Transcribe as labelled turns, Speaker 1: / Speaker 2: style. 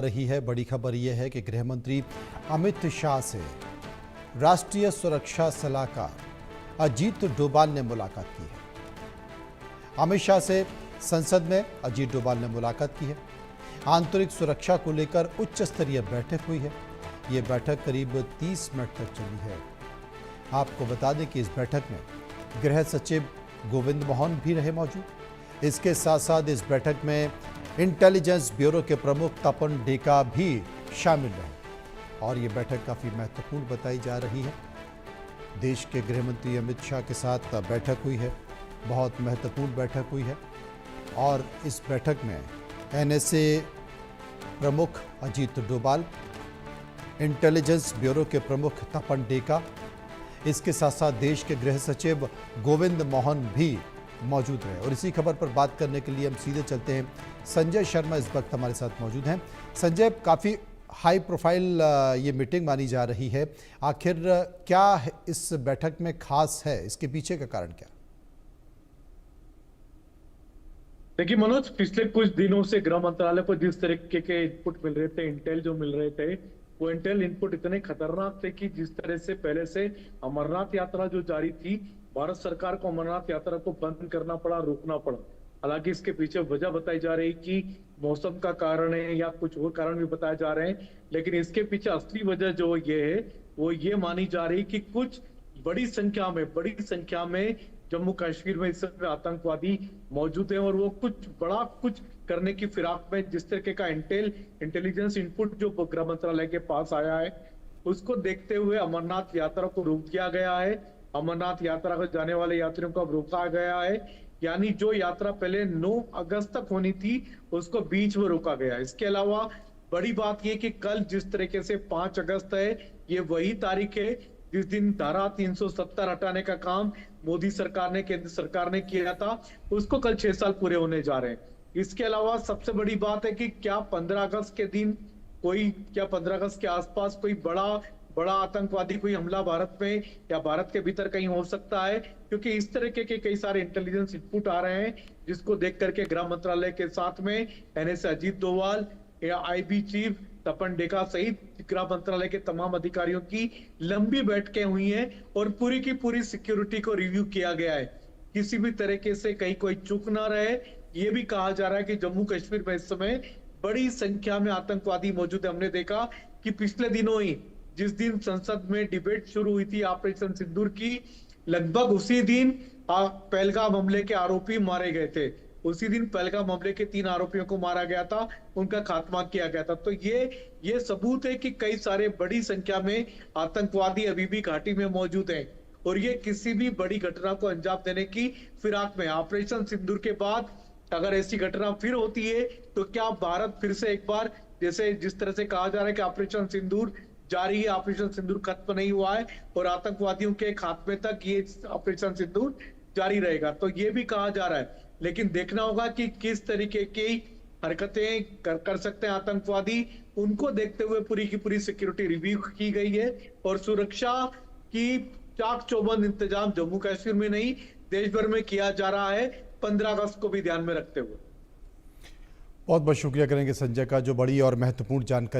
Speaker 1: रही है। बड़ी खबर यह है कि गृह मंत्री अमित शाह से राष्ट्रीय सुरक्षा सलाहकार अजीत डोभाल ने मुलाकात की है। अमित शाह से संसद में अजीत डोभाल ने मुलाकात की है। आंतरिक सुरक्षा को लेकर उच्च स्तरीय बैठक हुई है। ये बैठक करीब 30 मिनट तक चली है। आपको बता दें कि इस बैठक में गृह सचिव गोविंद मोहन भी रहे मौजूद। इसके साथ साथ इस बैठक में इंटेलिजेंस ब्यूरो के प्रमुख तपन डेका भी शामिल रहे और ये बैठक काफ़ी महत्वपूर्ण बताई जा रही है। देश के गृह मंत्री अमित शाह के साथ बैठक हुई है, बहुत महत्वपूर्ण बैठक हुई है और इस बैठक में एनएसए प्रमुख अजीत डोभाल, इंटेलिजेंस ब्यूरो के प्रमुख तपन डेका, इसके साथ साथ देश के गृह सचिव गोविंद मोहन भी मौजूद रहे। और इसी खबर पर बात करने के लिए हम सीधे चलते हैं। संजय शर्मा इस वक्त हमारे साथ मौजूद हैं। संजय, काफ़ी हाई प्रोफाइल ये मीटिंग मानी जा रही है। आखिर क्या इस बैठक में खास है, इसके पीछे का कारण क्या?
Speaker 2: देखिए मनोज, पिछले कुछ दिनों से गृह मंत्रालय को जिस तरीके के इनपुट मिल रहे थे, इंटेल जो मिल रहे थे, वो इंटेल इनपुट इतने खतरनाक थे कि जिस तरह से पहले से अमरनाथ यात्रा जो जारी थी, भारत सरकार को अमरनाथ यात्रा को बंद करना पड़ा, रोकना पड़ा। हालांकि इसके पीछे वजह बताई जा रही कि मौसम का कारण है या कुछ और कारण भी बताए जा रहे हैं, लेकिन इसके पीछे असली वजह जो ये है वो ये मानी जा रही कि कुछ बड़ी संख्या में जम्मू कश्मीर में इस समय आतंकवादी मौजूद हैं और वो कुछ करने की फिराक में जिस तरीके का इंटेलिजेंस इनपुट जो गृह मंत्रालय के पास आया है, उसको देखते हुए अमरनाथ यात्रा को रोक दिया गया है। अमरनाथ यात्रा को जाने वाले यात्रियों को रोका गया है, यानी जो यात्रा पहले 9 अगस्त तक होनी थी उसको बीच में रोका गया है। इसके अलावा बड़ी बात यह कि कल जिस तरीके से 5 अगस्त है, ये वही तारीख है जिस दिन धारा 370 हटाने का काम मोदी सरकार ने, केंद्र सरकार ने किया था, उसको कल 6 साल पूरे होने जा रहे हैं। इसके अलावा सबसे बड़ी बात है कि क्या 15 अगस्त के दिन 15 अगस्त के आसपास कोई बड़ा आतंकवादी कोई हमला भारत में या भारत के भीतर कहीं हो सकता है, क्योंकि इस तरीके के कई सारे इंटेलिजेंस इनपुट आ रहे हैं जिसको देख करके गृह मंत्रालय के साथ में एनएसए अजीत डोभाल या आईबी चीफ तपन डेका सहित गृह मंत्रालय के तमाम अधिकारियों की लंबी बैठकें हुई हैं और पूरी की पूरी सिक्योरिटी को रिव्यू किया गया है। किसी भी तरीके से कहीं कोई चूक ना रहे। ये भी कहा जा रहा है कि जम्मू कश्मीर में इस समय बड़ी संख्या में आतंकवादी मौजूद है। हमने देखा कि पिछले दिनों ही जिस दिन संसद में डिबेट शुरू हुई थी ऑपरेशन सिंदूर की, लगभग उसी दिन पहलगाम हमले के आरोपी मारे गए थे। उसी दिन पहलगाम हमले के 3 आरोपियों को मारा गया था, उनका खात्मा किया गया था। तो ये सबूत है कि कई सारे बड़ी संख्या में आतंकवादी अभी भी घाटी में मौजूद हैं और ये किसी भी बड़ी घटना को अंजाम देने की फिराक में। ऑपरेशन सिंदूर के बाद अगर ऐसी घटना फिर होती है तो क्या भारत फिर से एक बार, जैसे जिस तरह से कहा जा रहा है कि ऑपरेशन सिंदूर जारी है, ऑपरेशन सिंदूर खत्म नहीं हुआ है और आतंकवादियों के खात्मे तक ये ऑपरेशन सिंदूर जारी रहेगा, तो ये भी कहा जा रहा है। लेकिन देखना होगा कि किस तरीके की हरकतें कर सकते हैं आतंकवादी। उनको देखते हुए पूरी की पूरी सिक्योरिटी रिव्यू की गई है और सुरक्षा की चाक चौबंद इंतजाम जम्मू कश्मीर में नहीं देश भर में किया जा रहा है, 15 अगस्त को भी ध्यान में रखते हुए।
Speaker 1: बहुत बहुत शुक्रिया करेंगे संजय का, जो बड़ी और महत्वपूर्ण जानकारी